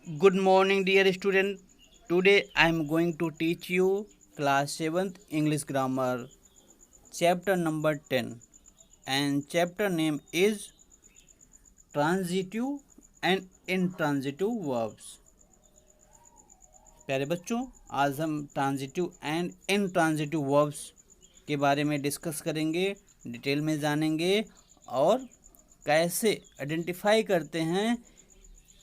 Good morning, dear student. Today I am going to teach you class 7th English grammar, chapter number 10, and chapter name is transitive and intransitive verbs. प्यारे बच्चों, आज हम transitive and intransitive verbs के बारे में discuss करेंगे, detail में जानेंगे और कैसे आइडेंटिफाई करते हैं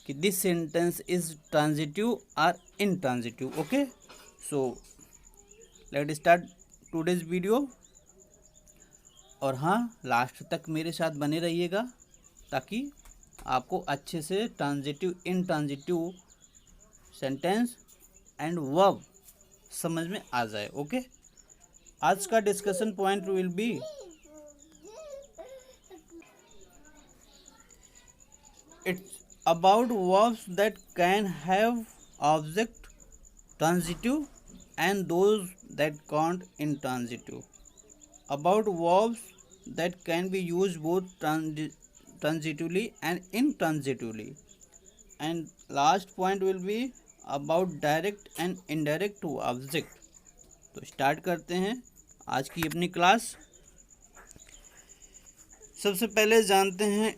कि दिस सेंटेंस इज ट्रांजिटिव और intransitive. Okay, so let start today's video. और हाँ, लास्ट तक मेरे साथ बने रहिएगा ताकि आपको अच्छे से transitive intransitive sentence and verb समझ में आ जाए. ओके, आज का discussion point will be it's about verbs that can have object transitive and those that can't intransitive. About verbs that can be used both transitively and intransitively. And last point will be about direct and indirect object. तो start करते हैं आज की अपनी class. सबसे पहले जानते हैं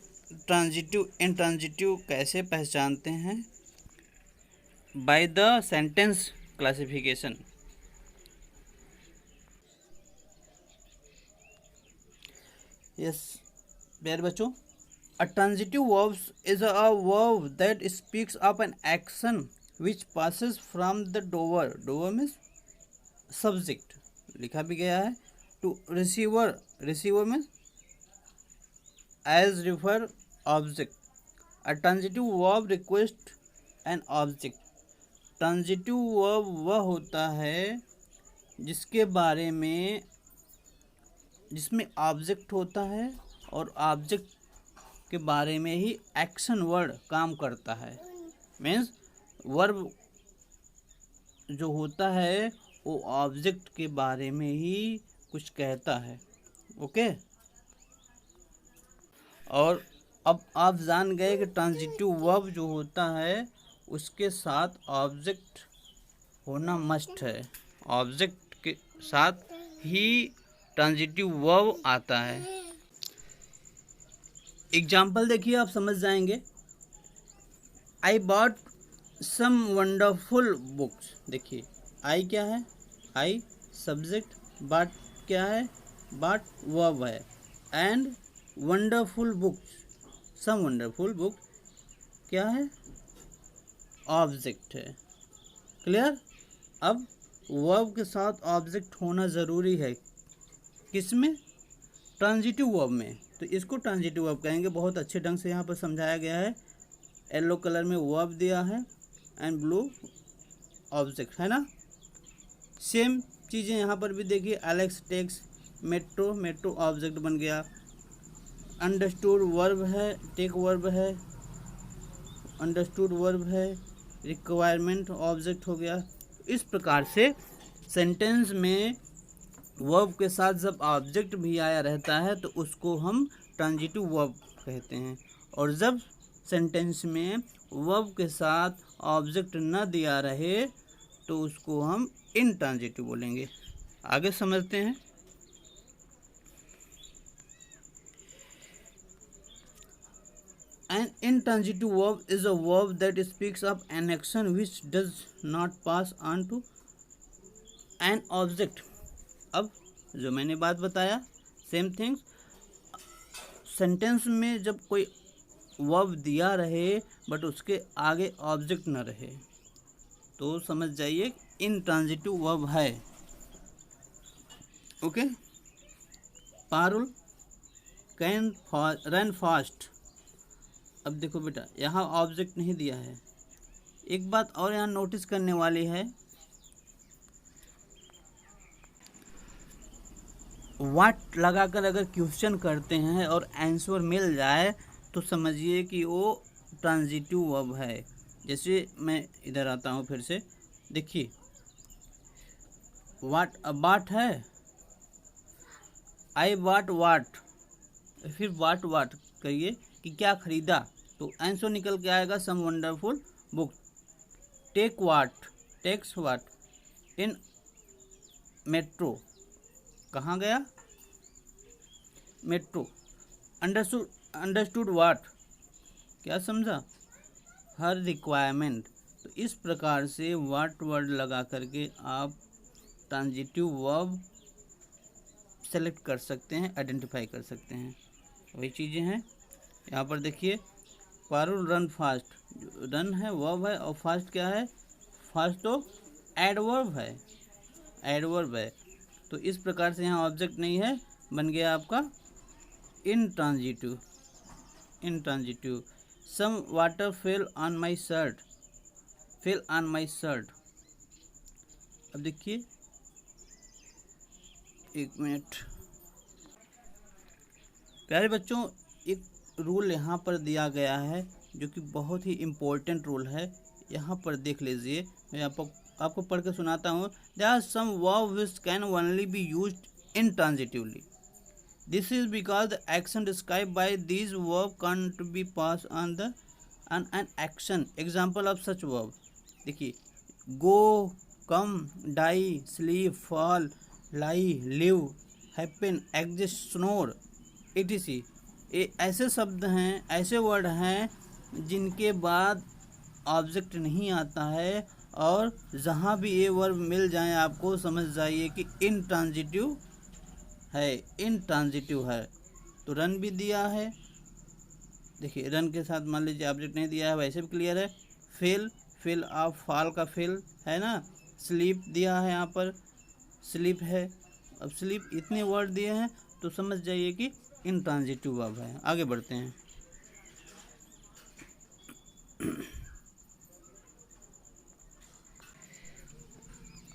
ट्रांजिटिव इनट्रांजिटिव कैसे पहचानते हैं. By the sentence classification. Yes प्यारे बच्चों, a transitive verbs is a verb that speaks of an action which passes from the doer. Doer means subject, लिखा भी गया है, to receiver. Receiver means as refer object. A transitive verb request an object. Transitive verb वह होता है जिसके बारे में जिसमें ऑब्जेक्ट होता है और ऑब्जेक्ट के बारे में ही एक्शन वर्ड काम करता है. मीन्स वर्ब जो होता है वो ऑब्जेक्ट के बारे में ही कुछ कहता है. ओके, और अब आप जान गए कि ट्रांजिटिव वर्ब जो होता है उसके साथ ऑब्जेक्ट होना मस्ट है. ऑब्जेक्ट के साथ ही ट्रांजिटिव वर्ब आता है. एग्जाम्पल देखिए, आप समझ जाएंगे. I bought some wonderful books. देखिए, आई क्या है? आई सब्जेक्ट, बॉट क्या है? बॉट वर्ब है, and wonderful books, some wonderful book क्या है? ऑब्जेक्ट है. क्लियर? अब वर्ब के साथ ऑब्जेक्ट होना ज़रूरी है. किसमें? ट्रांजिटिव वर्ब में. तो इसको ट्रांजिटिव वर्ब कहेंगे. बहुत अच्छे ढंग से यहाँ पर समझाया गया है. येलो कलर में वर्ब दिया है एंड ब्लू ऑब्जेक्ट है ना. सेम चीज़ें यहाँ पर भी देखिए. Alex takes metro, metro object बन गया. अंडरस्टूड वर्ब है, टेक वर्ब है, अंडरस्टूड वर्ब है, रिक्वायरमेंट ऑब्जेक्ट हो गया. इस प्रकार से सेंटेंस में वर्ब के साथ जब ऑब्जेक्ट भी आया रहता है तो उसको हम ट्रांजिटिव वर्ब कहते हैं, और जब सेंटेंस में वर्ब के साथ ऑब्जेक्ट न दिया रहे तो उसको हम इनट्रांजिटिव बोलेंगे. आगे समझते हैं. An intransitive verb is a verb that speaks of an action which does not pass on to an object. अब जो मैंने बात बताया, सेम थिंग्स. सेंटेंस में जब कोई वर्ब दिया रहे बट उसके आगे ऑब्जेक्ट न रहे तो समझ जाइए इनट्रांजिटिव वर्ब है. Okay. Parul can run fast. अब देखो बेटा, यहाँ ऑब्जेक्ट नहीं दिया है. एक बात और यहाँ नोटिस करने वाली है. व्हाट लगाकर अगर क्वेश्चन करते हैं और आंसर मिल जाए तो समझिए कि वो ट्रांजिटिव वर्ब है. जैसे मैं इधर आता हूँ फिर से. देखिए, व्हाट अबाउट है, आई बॉट व्हाट, फिर व्हाट करिए कि क्या खरीदा, तो आंसर निकल के आएगा some wonderful book. Takes what in metro, कहाँ गया, मेट्रो। अंडरस्टूड व्हाट, क्या समझा, हर रिक्वायरमेंट। तो इस प्रकार से व्हाट वर्ड लगा करके आप ट्रांजिटिव वर्ब सेलेक्ट कर सकते हैं, आइडेंटिफाई कर सकते हैं। वही चीज़ें हैं यहाँ पर देखिए। पारुल रन फास्ट, रन है वर्ब है और फास्ट क्या है, फास्ट तो एडवर्ब है, एडवर्ब है। तो इस प्रकार से यहाँ ऑब्जेक्ट नहीं है, बन गया आपका intransitive, intransitive. Some water fell on my shirt, fell on my shirt. अब देखिए, एक मिनट प्यारे बच्चों, एक रूल यहाँ पर दिया गया है जो कि बहुत ही इम्पोर्टेंट रूल है। यहाँ पर देख लीजिए, मैं आपको पढ़ के सुनाता हूँ। There are some verb which can only be used intransitively. This is because the action described by these verb can't be passed on an action. Example of such verb, देखिए, go, come, die, sleep, fall, lie, live, happen, exist, snore, etc. ये ऐसे शब्द हैं, ऐसे word हैं जिनके बाद object नहीं आता है, और जहाँ भी ये वर्ब मिल जाए आपको समझ जाइए कि इनट्रांजिटिव है, इनट्रांजिटिव है। तो रन भी दिया है, देखिए रन के साथ मान लीजिए ऑब्जेक्ट नहीं दिया है, वैसे भी क्लियर है। फेल, फेल ऑफ फॉल का फेल है ना। स्लीप दिया है, यहाँ पर स्लीप है। अब स्लीप, इतने वर्ड दिए हैं तो समझ जाइए कि इनट्रांजिटिव वर्ब है। आगे बढ़ते हैं।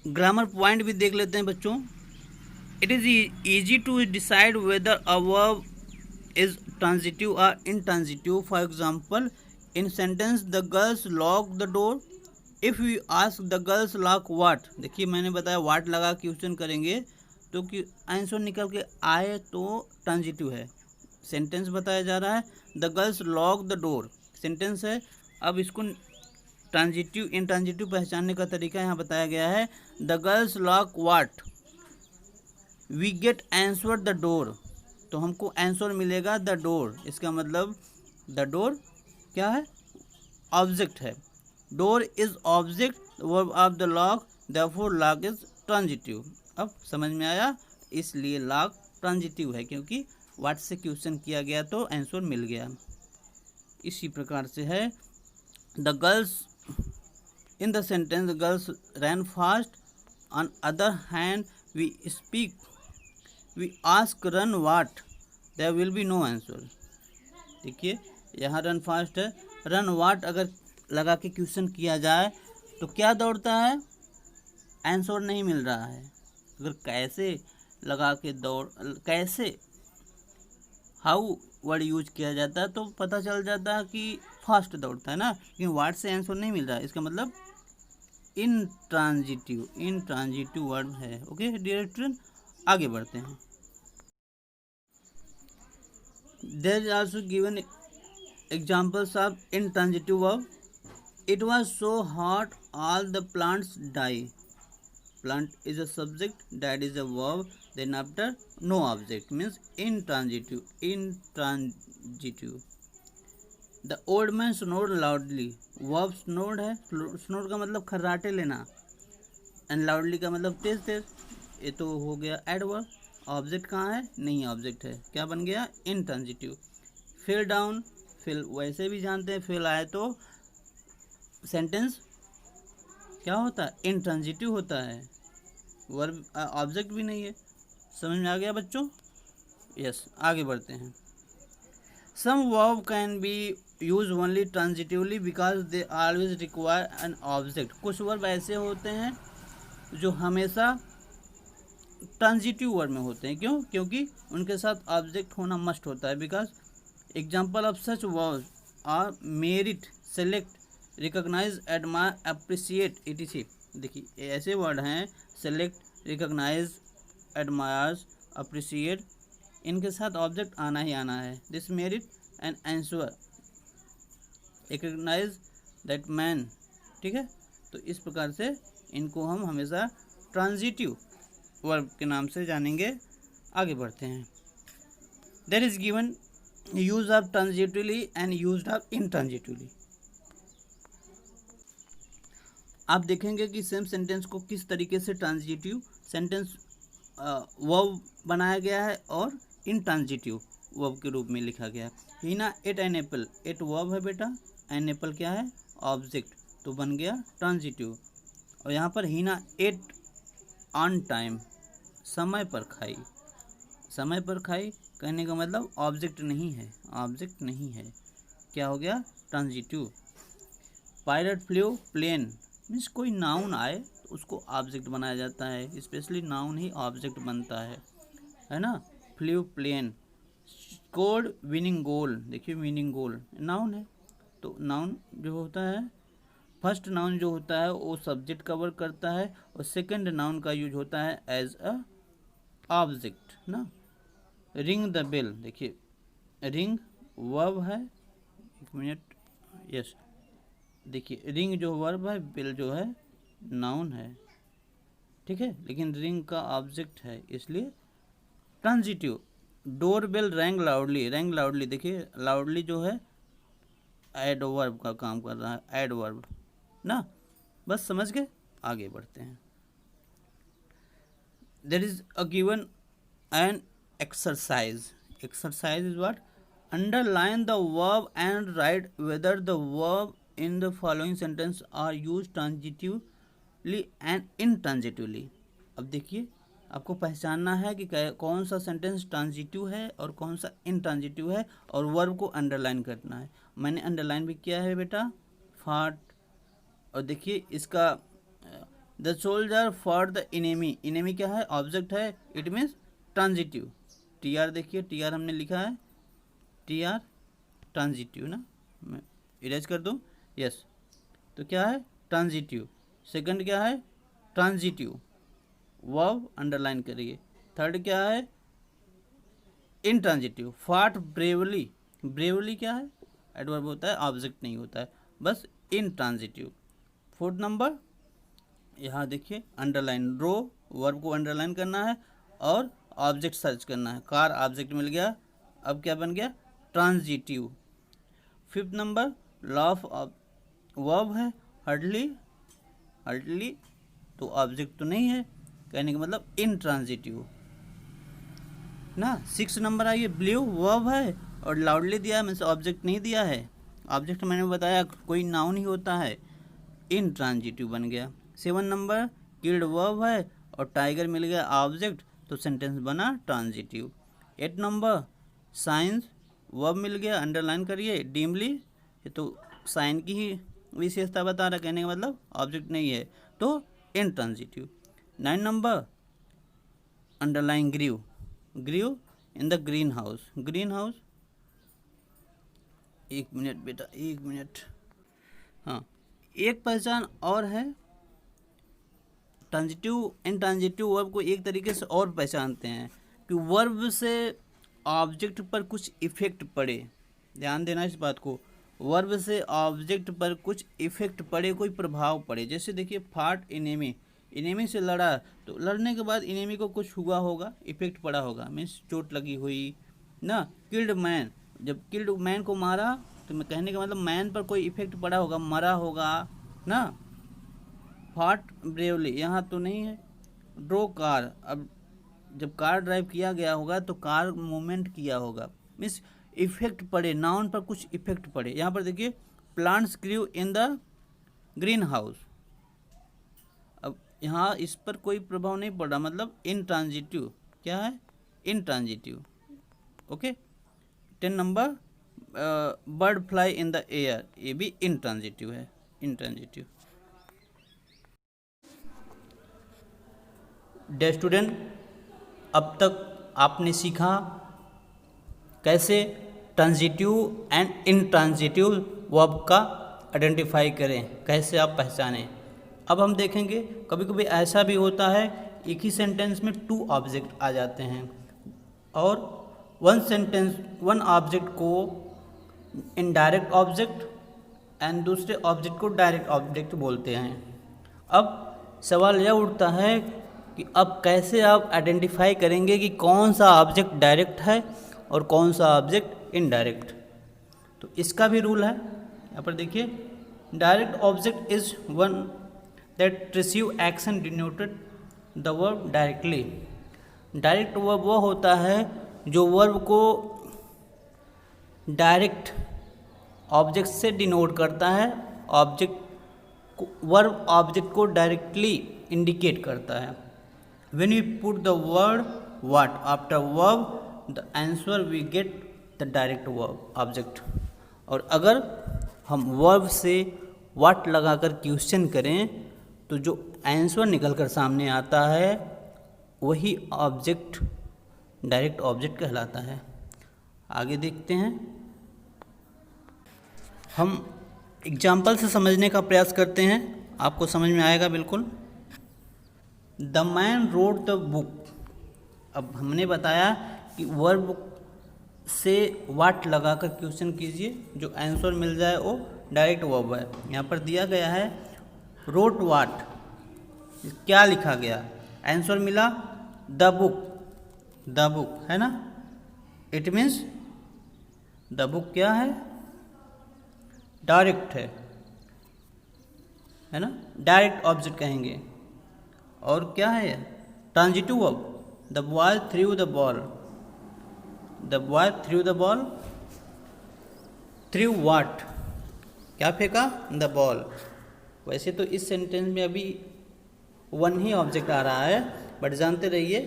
ग्रामर पॉइंट भी देख लेते हैं बच्चों। It is easy to decide whether a verb is transitive or intransitive. For example, in sentence the girls lock the door. If we ask the girls lock what, देखिए मैंने बताया what लगा question करेंगे तो कि आंसर निकल के आए तो ट्रांजिटिव है। सेंटेंस बताया जा रहा है, the girls lock the door, sentence है। अब इसको ट्रांजिटिव इनट्रांजिटिव पहचानने का तरीका यहाँ बताया गया है। The girls lock what, we get answer the door, तो हमको आंसर मिलेगा द डोर। इसका मतलब द डोर क्या है, ऑब्जेक्ट है। Door is object verb of the lock, therefore lock is transitive. अब समझ में आया, इसलिए लॉक ट्रांजिटिव है क्योंकि व्हाट से क्वेश्चन किया गया तो आंसर मिल गया। इसी प्रकार से है, the girls in the sentence the girls ran fast, on other hand we speak, we ask run what, there will be no answer. देखिए यहाँ रन फास्ट है, रन वाट अगर लगा के क्वेश्चन किया जाए तो क्या दौड़ता है, आंसर नहीं मिल रहा है। अगर कैसे लगा के दौड़, कैसे हाउ वर्ड यूज किया जाता है तो पता चल जाता है कि फास्ट दौड़ता है ना, लेकिन वाट से आंसर नहीं मिल रहा है, इसका मतलब इनट्रांजिटिव, इनट्रांजिटिव वर्ड है। ओके डियर स्टूडेंट, आगे बढ़ते हैं। There is also given examples of intransitive verb. It was so hot all the plants die. Plant is a subject, that is a verb, then after no object means intransitive, intransitive. The old man snored loudly, verb snored है, snored का मतलब खर्राटे लेना, and loudly का मतलब तेज तेज। ये तो हो गया एडवर्ब। ऑब्जेक्ट कहाँ है, नहीं ऑब्जेक्ट है, क्या बन गया, इनट्रांजिटिव। फेल डाउन, फेल वैसे भी जानते हैं फेल आए तो सेंटेंस क्या होता है, इनट्रांजिटिव होता है, वर्ब ऑब्जेक्ट भी नहीं है। समझ में आ गया बच्चों? यस, आगे बढ़ते हैं। Some verb can be use only transitively because they always require an object. कुछ वर्ब ऐसे होते हैं जो हमेशा ट्रांजिटिव वर्ड में होते हैं। क्यों? क्योंकि उनके साथ ऑब्जेक्ट होना मस्ट होता है। Because example of such words are merit, select, recognise, admire, appreciate, etc। देखिए ऐसे वर्ड हैं, सेलेक्ट, रिकॉग्नाइज, एडमायर्स, अप्रिशिएट, इनके साथ ऑब्जेक्ट आना ही आना है। This merit and answer, recognise that man, ठीक है, तो इस प्रकार से इनको हम हमेशा ट्रांजिटिव वर्ब के नाम से जानेंगे। आगे बढ़ते हैं। There is given use of transitively and use of intransitively. आप देखेंगे कि सेम सेंटेंस को किस तरीके से ट्रांजिटिव सेंटेंस वर्ब बनाया गया है और इनट्रांजिटिव वर्ब के रूप में लिखा गया है। Heena ate an apple, ate verb है बेटा, एन एप्पल क्या है, ऑब्जेक्ट, तो बन गया ट्रांजिटिव। और यहाँ पर हीना एट ऑन टाइम, समय पर खाई, समय पर खाई कहने का मतलब ऑब्जेक्ट नहीं है, ऑब्जेक्ट नहीं है, क्या हो गया, transitive. Pilot flew plane, means कोई नाउन आए तो उसको ऑब्जेक्ट बनाया जाता है, स्पेशली नाउन ही ऑब्जेक्ट बनता है ना। Flew plane. Scored winning goal, देखिए विनिंग गोल नाउन है, तो नाउन जो होता है, फर्स्ट नाउन जो होता है वो सब्जेक्ट कवर करता है और सेकंड नाउन का यूज होता है एज अ ऑब्जेक्ट ना। रिंग द बेल, देखिए रिंग वर्ब है, एक मिनट, यस, देखिए रिंग जो वर्ब है, बेल जो है नाउन है, ठीक है, लेकिन रिंग का ऑब्जेक्ट है इसलिए transitive. Door bell rang loudly, rang loudly, देखिए लाउडली जो है एड वर्ब का काम कर रहा है, एड वर्ब ना। बस समझ गए, आगे बढ़ते हैं। There is a given an exercise, exercise is what, underline the verb and write whether the verb in the following sentence are use transitively and intransitively. अब देखिए आपको पहचानना है कि कौन सा सेंटेंस ट्रांजिटिव है और कौन सा इनट्रांजिटिव है, और वर्ब को अंडरलाइन करना है। मैंने अंडरलाइन भी किया है बेटा, फाट। और देखिए इसका the soldier for the enemy, enemy क्या है, ऑब्जेक्ट है, it means transitive. T R, देखिए टी आर हमने लिखा है, टी आर ट्रांजिटिव ना, मैं इरेज कर दूँ, यस, तो क्या है ट्रांजिटिव। सेकंड क्या है ट्रांजिटिव, वर्ब अंडरलाइन करिए। थर्ड क्या है इनट्रांजिटिव, फाट ब्रेवली, ब्रेवली क्या है, एडवर्ब होता है, ऑब्जेक्ट नहीं होता है, बस इनट्रांजिटिव। फोर्थ नंबर यहाँ देखिए अंडरलाइन, रो वर्ब को अंडरलाइन करना है और ऑब्जेक्ट सर्च करना है, कार ऑब्जेक्ट मिल गया, अब क्या बन गया transitive. Fifth number loaf verb है, हर्डली, हर्डली तो ऑब्जेक्ट तो नहीं है, कहने का मतलब इनट्रांजिटिव ना। सिक्स नंबर आइए, ब्लू वर्ब है और लाउडली दिया है, मतलब ऑब्जेक्ट नहीं दिया है, ऑब्जेक्ट मैंने बताया कोई नाउन ही होता है, इनट्रांजिटिव बन गया। सेवन नंबर किल्ड वर्ब है और टाइगर मिल गया ऑब्जेक्ट, तो सेंटेंस बना transitive. Ate number science verb मिल गया, अंडरलाइन करिए, डीमली, ये तो साइन की ही विशेषता बता रहा, कहने का मतलब ऑब्जेक्ट नहीं है, तो intransitive. 9 number underline grieve, grieve in the green house, green house, एक मिनट बेटा, एक मिनट, हाँ, एक पहचान और है, ट्रांजिटिव इनट्रांजिटिव वर्ब को एक तरीके से और पहचानते हैं कि वर्ब से ऑब्जेक्ट पर कुछ इफेक्ट पड़े, ध्यान देना इस बात को, वर्ब से ऑब्जेक्ट पर कुछ इफेक्ट पड़े, कोई प्रभाव पड़े। जैसे देखिए फाट इनेमी, इनेमी से लड़ा, तो लड़ने के बाद इनेमी को कुछ हुआ होगा, इफेक्ट पड़ा होगा, मीन्स चोट लगी हुई ना। किल्ड मैन, जब किल्ड मैन को मारा, तो मैं कहने का मतलब मैन पर कोई इफेक्ट पड़ा होगा, मरा होगा ना। फाट ब्रेवली, यहाँ तो नहीं है। ड्रो कार, अब जब कार ड्राइव किया गया होगा तो कार मूवमेंट किया होगा, मीन्स इफेक्ट पड़े, नाउन पर कुछ इफेक्ट पड़े। यहाँ पर देखिए plants grieve in the green house, अब यहाँ इस पर कोई प्रभाव नहीं पड़ा, मतलब इनट्रांजिटिव, क्या है intransitive, okay. 10 number bird fly in the air, ये भी इनट्रांजिटिव है, इनट्रांजिटिव। डियर स्टूडेंट, अब तक आपने सीखा कैसे ट्रांजिटिव एंड इनट्रांजिटिव वर्ब का आइडेंटिफाई करें, कैसे आप पहचानें। अब हम देखेंगे कभी कभी ऐसा भी होता है एक ही सेंटेंस में 2 ऑब्जेक्ट आ जाते हैं और वन ऑब्जेक्ट को इनडायरेक्ट ऑब्जेक्ट एंड दूसरे ऑब्जेक्ट को डायरेक्ट ऑब्जेक्ट बोलते हैं, अब सवाल यह उठता है कि अब कैसे आप आइडेंटिफाई करेंगे कि कौन सा ऑब्जेक्ट डायरेक्ट है और कौन सा ऑब्जेक्ट इनडायरेक्ट। तो इसका भी रूल है, यहाँ पर देखिए, direct object is one that receive action denoted the verb directly. Direct verb वो होता है जो वर्ब को डायरेक्ट ऑब्जेक्ट से डिनोट करता है, वर्ब ऑब्जेक्ट को डायरेक्टली इंडिकेट करता है। When we put the word what after verb the answer we get the direct verb object. और अगर हम वर्ब से व्हाट लगाकर क्वेश्चन करें तो जो आंसर निकल कर सामने आता है वही ऑब्जेक्ट डायरेक्ट ऑब्जेक्ट कहलाता है। आगे देखते हैं, हम एग्जाम्पल से समझने का प्रयास करते हैं, आपको समझ में आएगा बिल्कुल। The main road the book. अब हमने बताया कि वर्ब से वाट लगाकर क्वेश्चन कीजिए, जो आंसर मिल जाए वो डायरेक्ट वर्ब है। यहाँ पर दिया गया है रोट वाट, क्या लिखा गया, आंसर मिला द बुक है ना। इट मीन्स द बुक क्या है, डायरेक्ट है ना, डायरेक्ट ऑब्जेक्ट कहेंगे। और क्या है, transitive verb, the boy through the ball, the boy through the ball, through what, क्या फेंका, द बॉल। वैसे तो इस सेंटेंस में अभी वन ही ऑब्जेक्ट आ रहा है, बट जानते रहिए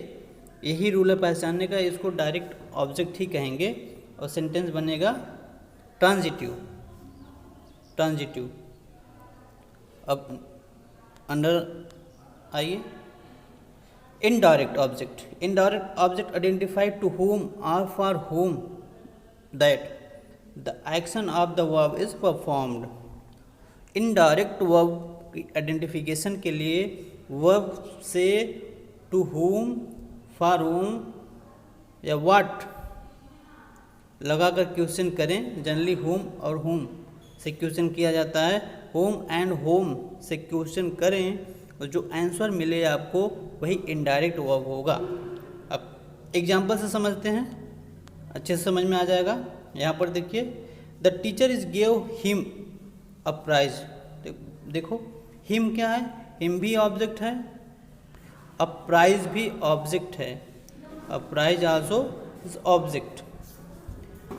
यही रूल है पहचानने का, इसको डायरेक्ट ऑब्जेक्ट ही कहेंगे और सेंटेंस बनेगा ट्रांजिटिव। अब अंडर आइए, indirect object identified to whom और for whom that the action of the verb is performed. Indirect verb की आइडेंटिफिकेशन के लिए वर्ब से टू होम, फॉर होम या व्हाट लगाकर क्वेश्चन करें। जनरली होम और होम से क्वेश्चन किया जाता है, होम एंड होम से क्वेश्चन करें और जो आंसर मिले आपको वही इनडायरेक्ट वर्ब होगा। अब एग्जांपल से समझते हैं, अच्छे से समझ में आ जाएगा। यहाँ पर देखिए, the teacher is give him a prize. देखो हिम क्या है, हिम भी ऑब्जेक्ट है, अ प्राइज भी ऑब्जेक्ट है, a prize also is object.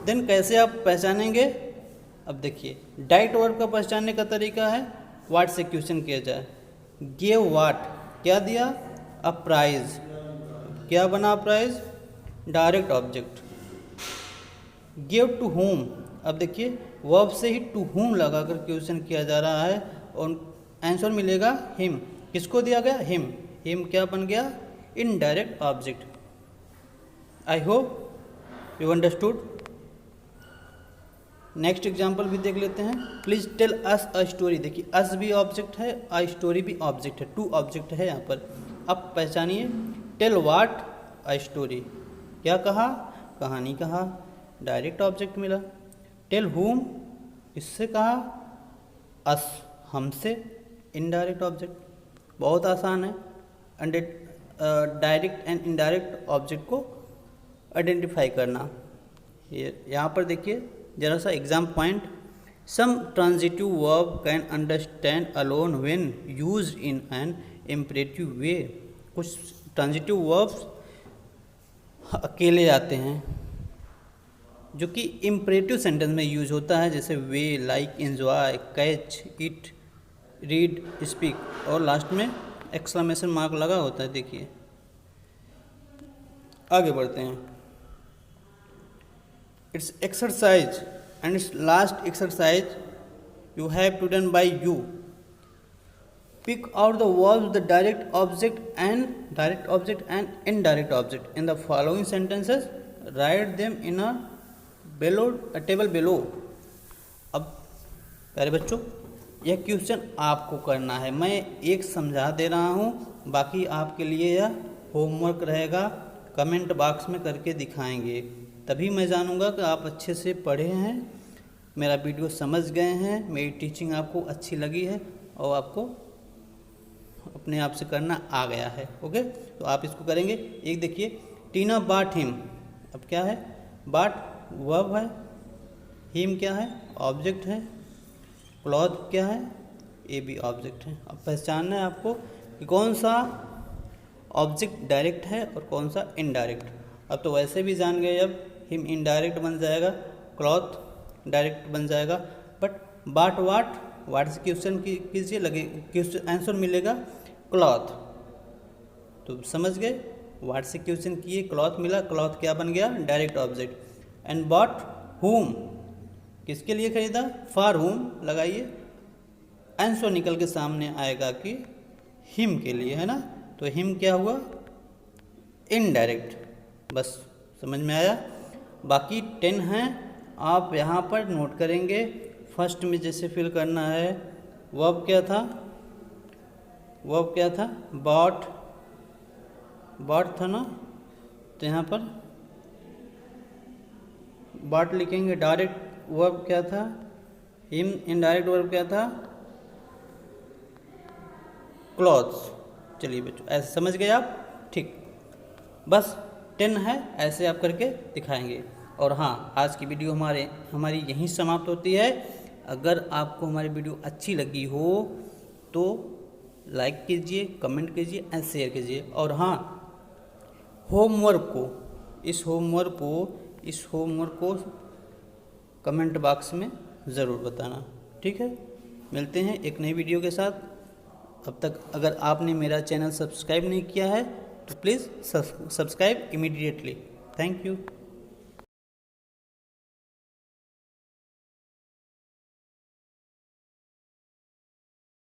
Then कैसे आप पहचानेंगे, अब देखिए डायरेक्ट वर्ब का पहचानने का तरीका है व्हाट से क्वेश्चन किया जाए। गिव व्हाट, क्या दिया, अ प्राइज, क्या बना prize, direct object. Give to whom, अब देखिए वर्ब से ही टू होम लगाकर क्वेश्चन किया जा रहा है और आंसर मिलेगा हिम। किसको दिया गया, हिम, हिम क्या बन गया, indirect object. I hope you understood. Next example भी देख लेते हैं। Please tell us a story. देखिए अस भी ऑब्जेक्ट है, अ स्टोरी भी ऑब्जेक्ट है, टू ऑब्जेक्ट है यहाँ पर। अब पहचानिए, टेल व्हाट अ स्टोरी, क्या कहा, कहानी कहा, डायरेक्ट ऑब्जेक्ट मिला। टेल हुम, किससे कहा, अस, हमसे, इनडायरेक्ट ऑब्जेक्ट। बहुत आसान है डायरेक्ट एंड इनडायरेक्ट ऑब्जेक्ट को आइडेंटिफाई करना। यहाँ पर देखिए जरा सा exam point, some transitive verb can understand alone when used in an imperative way. कुछ ट्रांजिटिव वर्ब्स अकेले आते हैं जो कि इम्परेटिव सेंटेंस में यूज होता है, जैसे वे, like, enjoy, catch, eat, read, speak और लास्ट में एक्सक्लेमेशन मार्क लगा होता है। देखिए आगे बढ़ते हैं। It's exercise and it's last exercise you have to done by you. Pick out the verbs the direct object and indirect object in the following sentences, write them in a table below. अब प्यारे बच्चों, यह question आपको करना है, मैं एक समझा दे रहा हूँ, बाकी आपके लिए यह होमवर्क रहेगा। कमेंट बॉक्स में करके दिखाएंगे, तभी मैं जानूँगा कि आप अच्छे से पढ़े हैं, मेरा वीडियो समझ गए हैं, मेरी टीचिंग आपको अच्छी लगी है और आपको अपने आप से करना आ गया है। ओके, तो आप इसको करेंगे। एक देखिए, टीना बाट हिम, अब क्या है, बाट वर्ब है, हिम क्या है, ऑब्जेक्ट है, क्लॉथ क्या है, ये भी ऑब्जेक्ट है। अब पहचानना है आपको कि कौन सा ऑब्जेक्ट डायरेक्ट है और कौन सा इनडायरेक्ट। अब तो वैसे भी जान गए, अब हिम इनडायरेक्ट बन जाएगा, क्लॉथ डायरेक्ट बन जाएगा, बट बाट वाट से क्वेश्चन कीजिए, लगे क्वेश्चन आंसर मिलेगा क्लॉथ। तो समझ गए, वाट से क्वेश्चन किए, क्लॉथ मिला, क्लॉथ क्या बन गया, डायरेक्ट ऑब्जेक्ट। एंड बॉट हुम, किसके लिए खरीदा, फॉर हुम लगाइए, आंसर निकल के सामने आएगा कि हिम के लिए, है ना। तो हिम क्या हुआ, इनडायरेक्ट। बस समझ में आया। बाकी 10 हैं, आप यहाँ पर नोट करेंगे। फर्स्ट में जैसे फिल करना है, वर्ब क्या था, वर्ब क्या था, बॉट था ना, तो यहाँ पर बॉट लिखेंगे। डायरेक्ट वर्ब क्या था, हिम। इनडायरेक्ट वर्ब क्या था, क्लॉथ्स। चलिए बच्चों, ऐसे समझ गए आप, ठीक। बस 10 है, ऐसे आप करके दिखाएंगे। और हाँ, आज की वीडियो हमारी यहीं समाप्त होती है। अगर आपको हमारी वीडियो अच्छी लगी हो तो लाइक कीजिए, कमेंट कीजिए एंड शेयर कीजिए। और हाँ, इस होमवर्क को कमेंट बॉक्स में ज़रूर बताना, ठीक है। मिलते हैं एक नई वीडियो के साथ। अब तक अगर आपने मेरा चैनल सब्सक्राइब नहीं किया है तो please subscribe immediately. Thank you.